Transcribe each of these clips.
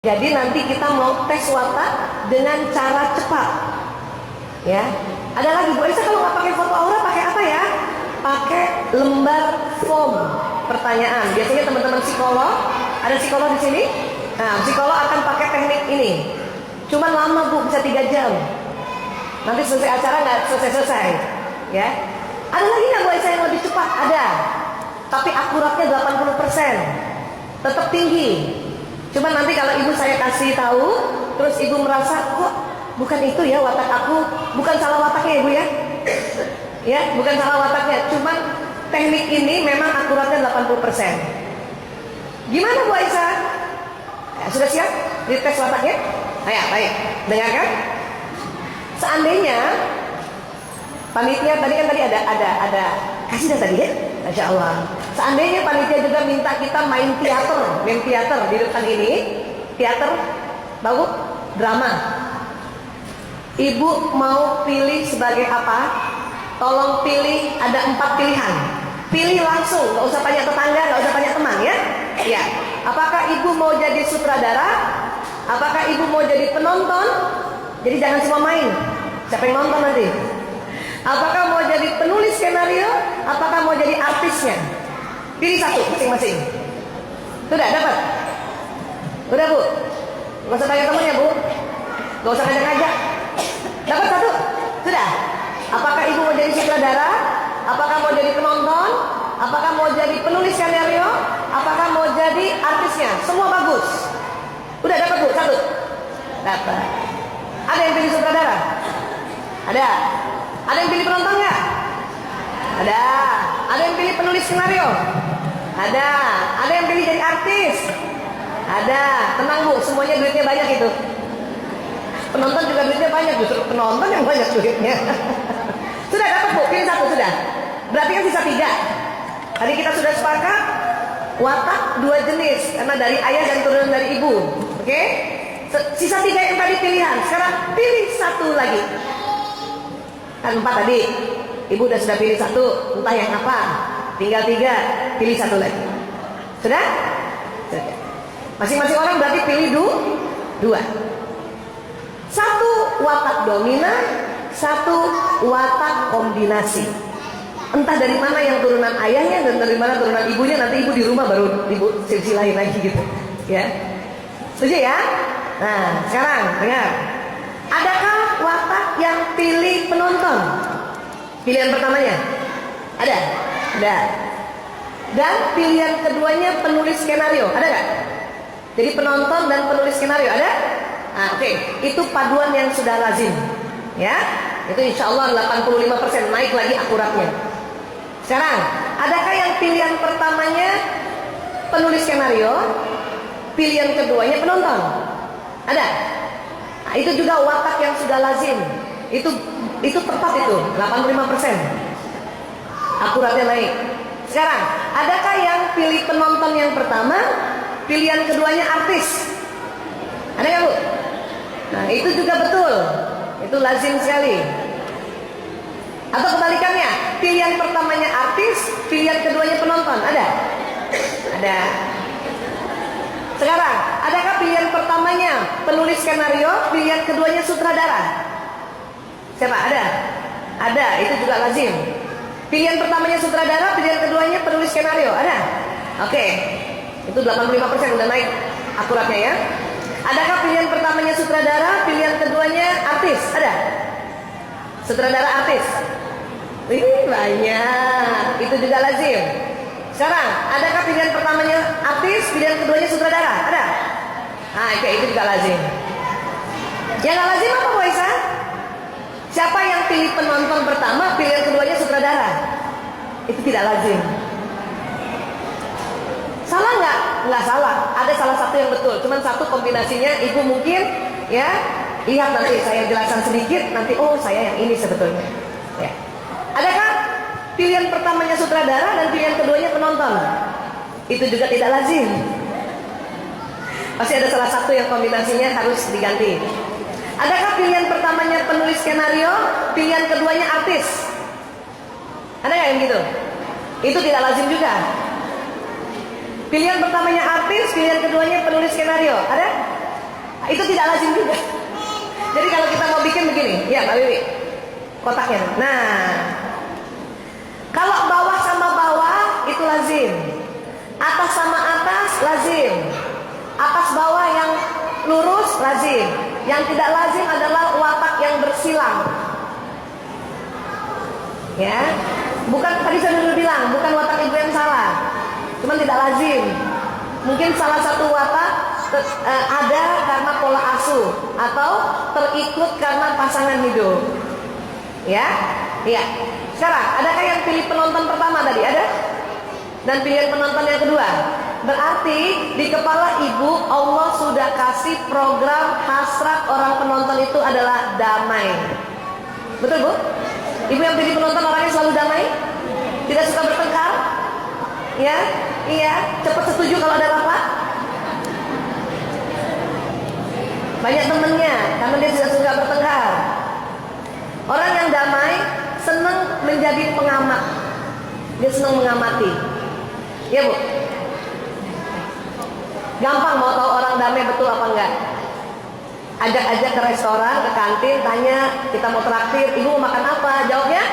Jadi nanti kita mau tes watak dengan cara cepat. Ya. Ada lagi Bu Aisyah, kalau nggak pakai foto aura pakai apa ya? Pakai lembar form pertanyaan. Biasanya teman-teman psikolog, ada psikolog di sini. Nah, psikolog akan pakai teknik ini. Cuman lama Bu, bisa 3 jam. Nanti selesai acara nggak selesai-selesai. Ya. Ada lagi nggak Bu Aisyah yang lebih cepat? Ada. Tapi akuratnya 80%. Tetap tinggi. Cuman nanti kalau ibu saya kasih tahu, terus ibu merasa kok bukan itu ya watak aku, bukan salah wataknya ya Bu ya. Ya, bukan salah wataknya, cuman teknik ini memang akuratnya 80%. Gimana Bu Aisyah? Sudah siap dites wataknya? Ayo, baik. Dengarkan. Seandainya panitia tadi kan ada kasih dah tadi ya, Masya Allah. Seandainya panitia juga minta kita main teater di depan ini, teater, bagus, drama. Ibu mau pilih sebagai apa? Tolong pilih, ada 4 pilihan. Pilih langsung, nggak usah tanya tetangga, nggak usah tanya teman ya. Ya. Apakah ibu mau jadi sutradara? Apakah ibu mau jadi penonton? Jadi jangan cuma main. Siapa yang nonton nanti? Apakah mau jadi penulis skenario? Apakah mau jadi artisnya? Pilih satu masing-masing. Sudah dapat? Udah Bu? Gak usah tanya temennya Bu, gak usah ngajak-ngajak. Dapat satu? Sudah? Apakah ibu mau jadi sutradara? Apakah mau jadi penonton? Apakah mau jadi penulis skenario? Apakah mau jadi artisnya? Semua bagus. Udah dapat Bu? Satu? Dapat. Ada yang pilih sutradara? Ada. Ada yang pilih penonton nggak? Ada. Ada yang pilih penulis skenario? Ada. Ada yang pilih jadi artis? Ada. Tenang Bu, semuanya duitnya banyak itu. Penonton juga duitnya banyak, justru penonton yang banyak duitnya. Sudah dapat Bu, pilih satu sudah. Berarti kan sisa 3. Tadi kita sudah sepakat watak 2 jenis, karena dari ayah dan turunan dari ibu. Oke? Sisa 3 yang tadi pilihan. Sekarang pilih satu lagi. Kan 4 tadi. Ibu sudah pilih 1, entah yang apa. Tinggal 3, pilih 1 lagi. Sudah? Sudah. Masing-masing orang berarti pilih 2. 1 watak dominan, 1 watak kombinasi. Entah dari mana yang turunan ayahnya dan dari mana turunan ibunya, nanti ibu di rumah baru ibu silsilahin lagi gitu. Ya. Setuju ya? Nah, sekarang dengar. Adakah watak yang pilih penonton? Pilihan pertamanya? Ada? Ada. Dan pilihan keduanya penulis skenario, ada nggak? Jadi penonton dan penulis skenario, ada? Nah, oke. Itu paduan yang sudah lazim. Ya, itu insya Allah 85% naik lagi akuratnya. Sekarang, adakah yang pilihan pertamanya penulis skenario, pilihan keduanya penonton? Ada? Nah, itu juga watak yang sudah lazim. Itu tepat itu, 85%. Akuratnya naik. Sekarang, adakah yang pilih penonton yang pertama, pilihan keduanya artis? Ada nggak Bu? Nah, itu juga betul. Itu lazim sekali. Atau kebalikannya, pilihan pertamanya artis, pilihan keduanya penonton. Ada? Ada. Sekarang, adakah pilihan pertamanya penulis skenario, pilihan keduanya sutradara? Siapa? Ada? Ada, itu juga lazim. Pilihan pertamanya sutradara, pilihan keduanya penulis skenario. Ada? Oke. Itu 85% udah naik akuratnya ya. Adakah pilihan pertamanya sutradara, pilihan keduanya artis? Ada? Sutradara artis? Ini banyak. Itu juga lazim. Sekarang, adakah pilihan pertamanya artis, pilihan keduanya sutradara? Ada? Nah, itu juga lazim. Yang gak lazim apa Bu Aisyah? Siapa yang pilih penonton pertama, pilihan keduanya sutradara? Itu tidak lazim. Salah nggak? Nggak salah. Ada salah satu yang betul. Cuman satu kombinasinya ibu mungkin ya lihat nanti saya jelaskan sedikit. Nanti oh saya yang ini sebetulnya. Ya. Adakah pilihan pertamanya sutradara dan pilihan keduanya penonton? Itu juga tidak lazim. Pasti ada salah satu yang kombinasinya harus diganti. Adakah pilihan pertamanya penulis skenario, pilihan keduanya artis? Ada nggak yang gitu? Itu tidak lazim juga. Pilihan pertamanya artis, pilihan keduanya penulis skenario. Ada? tidak lazim juga. Jadi kalau kita mau bikin begini, ya Mbak Wiwi, kotaknya. Nah, kalau bawah sama bawah itu lazim, atas sama atas lazim, atas bawah yang lurus lazim. Yang tidak lazim adalah watak yang bersilang. Ya, bukan tadi saya dulu bilang, bukan watak ibu yang salah, cuman tidak lazim. Mungkin salah satu watak ada karena pola asuh atau terikut karena pasangan hidup. Ya, iya. Sekarang adakah yang pilih penonton pertama tadi? Ada? Dan pilihan penonton yang kedua? Berarti di kepala ibu Allah sudah kasih program hasrat orang penonton itu adalah damai. Betul Bu? Ibu yang pilih penonton orangnya selalu damai? Tidak suka bertengkar? Ya? Iya? Cepat setuju kalau ada rapat? Banyak temennya karena dia tidak suka bertengkar. Orang yang damai senang menjadi pengamat. Dia senang mengamati. Ya Bu? Gampang mau tahu orang damai betul apa enggak? Ajak-ajak ke restoran, ke kantin, tanya, kita mau traktir, ibu mau makan apa? Jawabnya,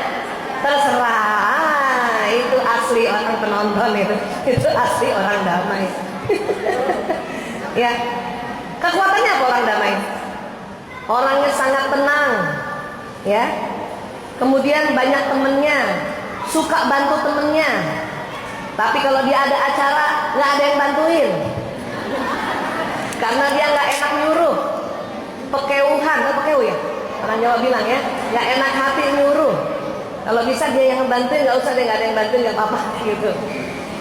terserah. Itu asli orang penonton itu. Itu asli orang damai. Ya. Kekuatannya apa orang damai? Orangnya sangat tenang. Ya. Kemudian banyak temennya, suka bantu temennya. Tapi kalau dia ada acara, nggak ada yang bantuin. Karena dia nggak enak nyuruh, pekeuhan, pekeu ya, orang Jawa bilang ya, nggak enak hati nyuruh. Kalau bisa dia yang bantuin, nggak usah dia nggak ada yang bantuin, nggak apa-apa gitu.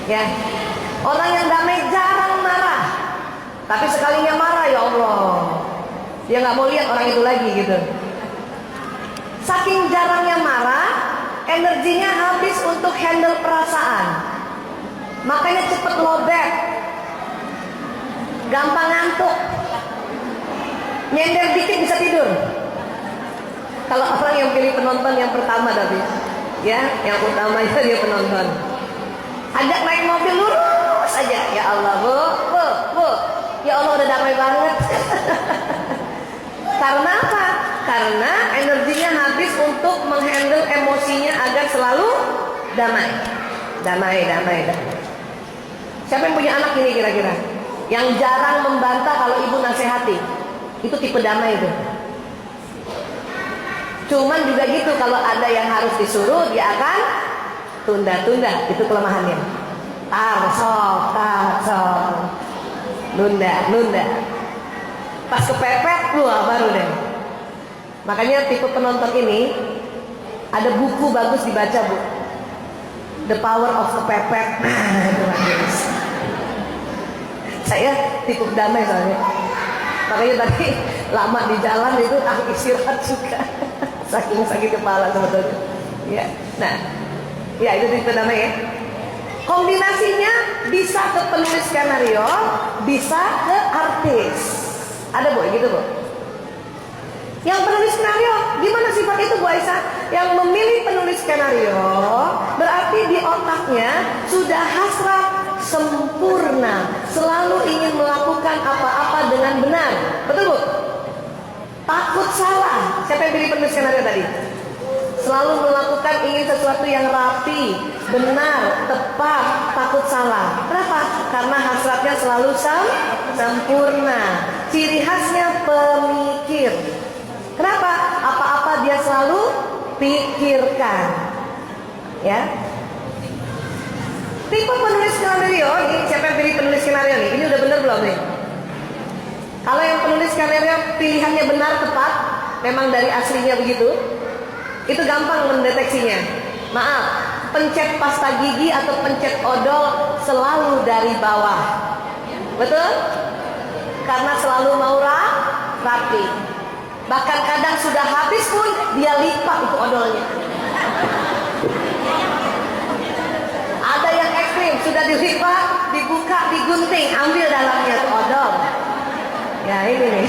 Ya, orang yang damai jarang marah, tapi sekalinya marah ya Allah, dia nggak mau lihat orang itu lagi gitu. Saking jarangnya marah, energinya habis untuk handle perasaan, makanya cepet lobet. Gampang ngantuk, nyender dikit bisa tidur. Kalau orang yang pilih penonton yang pertama tadi, ya, yang utamanya dia penonton. Ajak naik mobil lurus aja, ya Allah, bu, ya Allah udah damai banget. Karena apa? Karena energinya habis untuk menghandle emosinya agar selalu damai. Siapa yang punya anak ini kira-kira? Yang jarang membantah kalau ibu nasihati, itu tipe damai itu. Cuman juga gitu, kalau ada yang harus disuruh dia akan tunda-tunda, itu kelemahannya. Tarsol, nunda. Pas kepepet, wah baru deh. Makanya tipe penonton ini ada buku bagus dibaca Bu, The Power of Kepepet. Itu bagus. Saya tipe damai soalnya. Makanya tadi lama di jalan itu aku istirahat juga. Saking sakit kepala sebetulnya. Ya. Nah, ya itu tipe damai ya. Kombinasinya bisa ke penulis skenario, bisa ke artis. Ada Bu, gitu Bu. Yang penulis skenario, gimana sifat itu Bu Aisyah? Yang memilih penulis skenario berarti di otaknya sudah hasrat sempurna, selalu ingin melakukan apa-apa dengan benar. Betul Bu? Takut salah. Siapa yang pilih penulis skenario tadi? Selalu melakukan ingin sesuatu yang rapi, benar, tepat, takut salah. Kenapa? Karena hasratnya selalu sempurna. Ciri khasnya pemikir. Kenapa? Apa-apa dia selalu pikirkan. Ya. Tipe penulis skenario ini, siapa yang pilih penulis skenario nih? Ini udah bener belum nih? Kalau yang penulis skenario pilihannya benar, tepat, memang dari aslinya begitu, itu gampang mendeteksinya. Maaf, pencet pasta gigi atau pencet odol selalu dari bawah. Betul? Karena selalu mau rapi. Bahkan kadang sudah habis pun dia lipat itu odolnya. Ada yang ekstrim, sudah dilipat, dibuka, digunting, ambil dalamnya itu odol. Ya ini nih.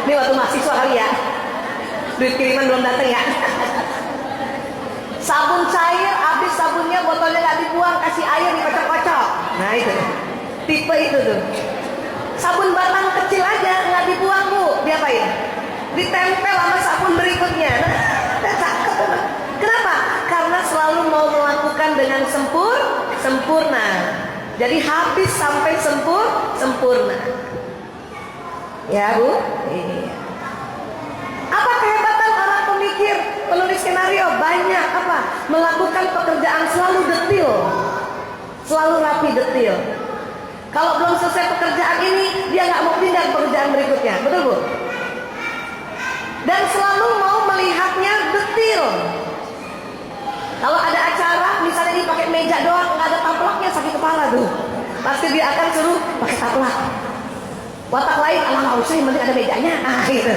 Ini waktu mahasiswa kali ya. Duit kiriman belum datang ya. Sabun cair, habis sabunnya botolnya nggak dibuang, kasih air dikocok-kocok. Nah itu, tipe itu tuh. Sabun batang kecil aja nggak dibuang Bu, sempurna. Jadi habis sampai sempurna. Ya Bu? Iya. Apa kehebatan orang pemikir, penulis skenario? Banyak apa? Melakukan pekerjaan selalu detil, selalu rapi detil. Kalau belum selesai pekerjaan ini, dia nggak mau pindah ke pekerjaan berikutnya, betul Bu? Dan selalu mau melihatnya detil. Kalau ada acara, misalnya ini pakai meja doang, nggak ada taplaknya, sakit kepala tuh. Pasti dia akan suruh pakai taplak. Watak lain, alah nggak usah, yang penting ada mejanya. Gitu.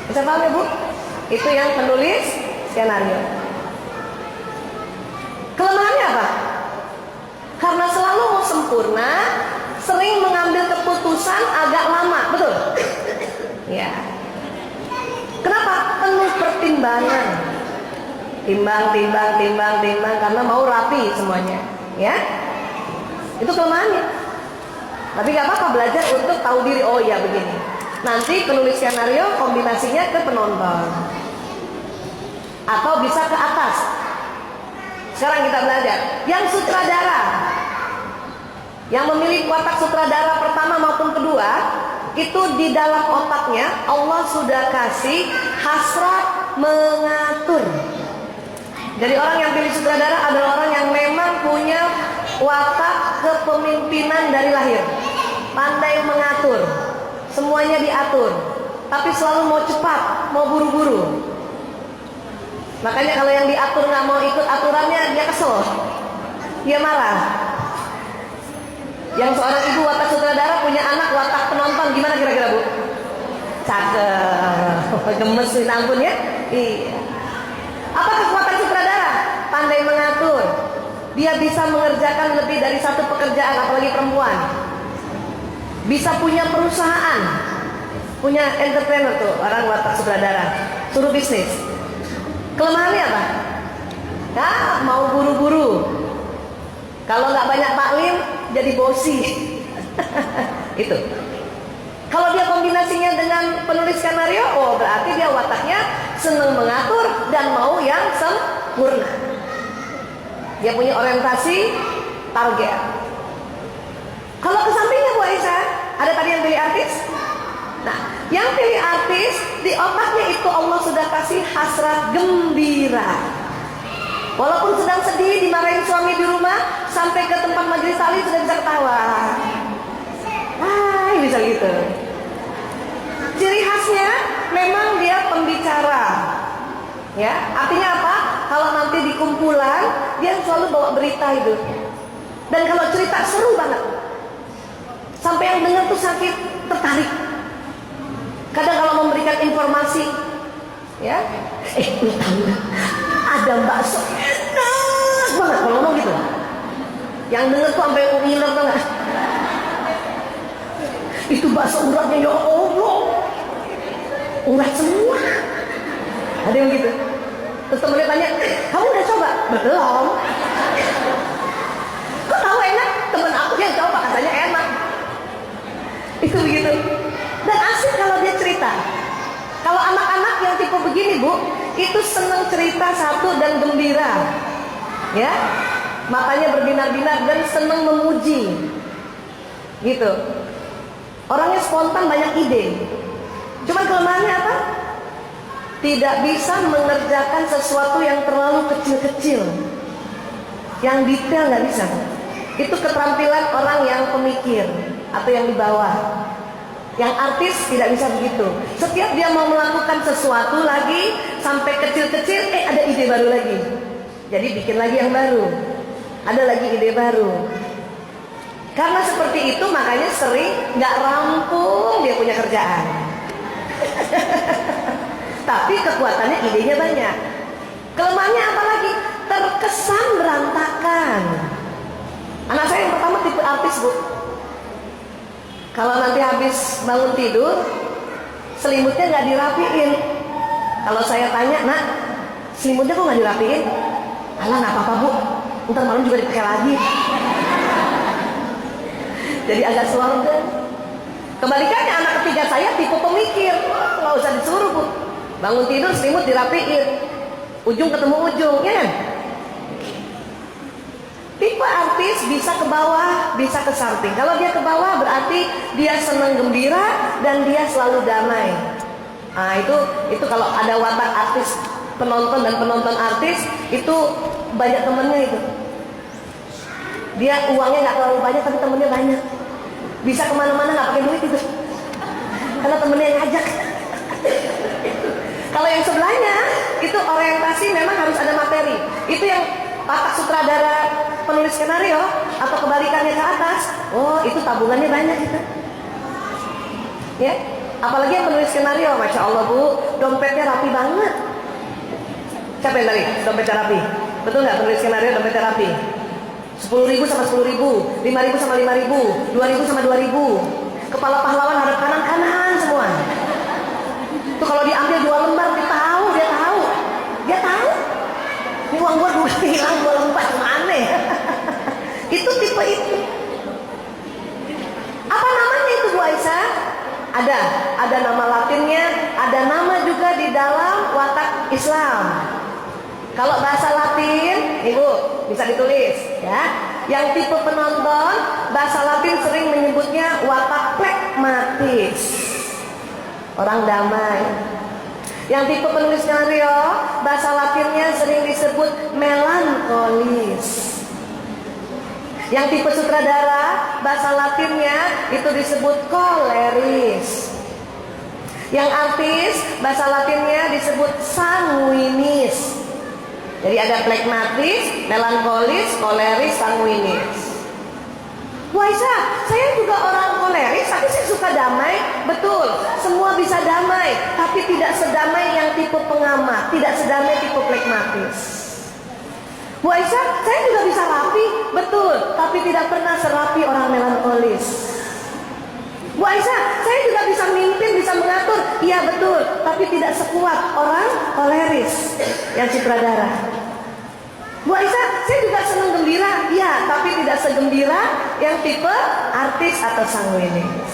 Bisa paham ya Bu? Itu yang penulis skenario. Kelemahannya apa? Karena selalu mau sempurna, sering mengambil keputusan agak lama, betul? Ya. Kenapa? Penuh pertimbangan. Timbang karena mau rapi semuanya, ya. Itu kelemahannya. Tapi gak apa-apa, belajar untuk tahu diri. Oh ya begini. Nanti penulis skenario kombinasinya ke penonton, atau bisa ke atas. Sekarang kita belajar yang sutradara, yang memiliki watak sutradara pertama maupun kedua, itu di dalam otaknya Allah sudah kasih hasrat mengatur. Jadi orang yang pilih sutradara adalah orang yang memang punya watak kepemimpinan dari lahir, pandai mengatur, semuanya diatur, tapi selalu mau cepat, mau buru-buru. Makanya kalau yang diatur nggak mau ikut aturannya, dia kesel, dia marah. Yang seorang ibu watak sutradara punya anak watak penonton, gimana kira-kira Bu? Cakep, gemes nih, ampun ya. Iya. Apa kekuatan sutradara? Pandai mengatur. Dia bisa mengerjakan lebih dari satu pekerjaan, apalagi perempuan. Bisa punya perusahaan, punya entrepreneur tuh, orang watak sutradara, suruh bisnis. Kelemahannya apa? Ya, mau buru-buru. Kalau nggak banyak taklim, jadi bosi. Itu. Kalau dia kombinasinya dengan penulis skenario, oh berarti dia wataknya senang mengatur dan mau yang sempurna. Dia punya orientasi target. Kalau ke sampingnya Bu Aisyah, ada tadi yang pilih artis. Nah, yang pilih artis, di otaknya itu Allah sudah kasih hasrat gembira. Walaupun sedang sedih, dimarahin suami di rumah, sampai ke tempat majelis taklim sudah bisa ketawa. Bisa gitu. Ciri khasnya memang dia pembicara. Ya, artinya apa? Kalau nanti di kumpulan, dia selalu bawa berita itu. Dan kalau cerita seru banget, sampai yang dengar tuh sakit tertarik. Kadang kalau memberikan informasi, ya, lu tahu nggak? Ada bakso enak banget kalau ngomong gitu. Yang denger tuh sampai ngiler banget. Itu bakso uratnya ya Allah, urat semua. Ada yang gitu. Terus temennya tanya, kamu udah coba? Belum. Kok tahu enak? Temen aku yang coba katanya enak. Itu begitu. Dan asik kalau dia cerita. Kalau anak-anak yang tipe begini Bu, itu senang cerita satu dan gembira, ya, matanya berbinar-binar dan senang memuji, gitu. Orangnya spontan, banyak ide. Cuma kelemahannya apa? Tidak bisa mengerjakan sesuatu yang terlalu kecil-kecil, yang detail nggak bisa. Itu keterampilan orang yang pemikir atau yang di bawah. Yang artis tidak bisa begitu. Setiap dia mau melakukan sesuatu lagi, sampai kecil-kecil, ada ide baru lagi. Jadi bikin lagi yang baru. Ada lagi ide baru. Karena seperti itu makanya sering nggak rampung dia punya kerjaan. Tapi kekuatannya, idenya banyak. Kelemahannya apa lagi? Terkesan berantakan. Anak saya yang pertama tipe artis Bu. Kalau nanti habis bangun tidur, selimutnya nggak dirapiin. Kalau saya tanya, nak, selimutnya kok nggak dirapiin? Alah, nggak apa-apa Bu, ntar malam juga dipakai lagi. Jadi agak selonggar. Kebalikannya anak ketiga saya tipe pemikir, nggak usah disuruh Bu. Bangun tidur selimut dirapiin, ujung ketemu ujung, ya kan? Tipe artis bisa ke bawah, bisa ke samping. Kalau dia ke bawah berarti dia senang gembira dan dia selalu damai. Nah, itu kalau ada watak artis, penonton dan penonton artis itu banyak temennya itu. Dia uangnya nggak terlalu banyak tapi temennya banyak. Bisa kemana-mana nggak pakai duit itu. Karena temennya yang ngajak. Kalau yang sebelahnya itu orientasi memang harus ada materi. Itu yang watak sutradara penulis skenario atau kebalikannya ke atas. Oh, itu tabungannya banyak itu. Ya, apalagi yang penulis skenario, masya Allah bu, dompetnya rapi banget. Siapa yang tadi dompetnya rapi? Betul nggak penulis skenario dompetnya rapi? 10.000 sama 10.000, 5.000 sama 5.000, 2.000 sama 2.000. Kepala pahlawan hadap kanan semua. Itu kalau diambil 2 lembar dia tahu. Ini uang gua 2 hilang 2 lembar mana ya? Itu tipe itu. Apa namanya itu Bu Aisyah? Ada nama Latinnya, ada nama juga di dalam watak Islam. Kalau bahasa Latin, Ibu bisa ditulis ya. Yang tipe penonton bahasa Latin sering menyebutnya watak plekmatis. Orang damai. Yang tipe penulis skenario bahasa Latinnya sering disebut melankolis. Yang tipe sutradara bahasa Latinnya itu disebut koleris. Yang artis bahasa Latinnya disebut sanguinis. Jadi ada plekmatis, melankolis, koleris, sanguinis. Bu Aisyah, saya juga orang koleris, tapi saya suka damai. Betul, semua bisa damai, tapi tidak sedamai yang tipe pengamat, tidak sedamai tipe plekmatis. Bu Aisyah, saya juga bisa rapi, betul, tapi tidak pernah serapi orang melankolis. Bu Aisyah, saya juga bisa mimpin, bisa mengatur, iya betul, tapi tidak sekuat orang koleris yang sutradara. Bu Aisyah, saya juga senang gembira, iya, tapi tidak segembira yang tipe artis atau sanguinis.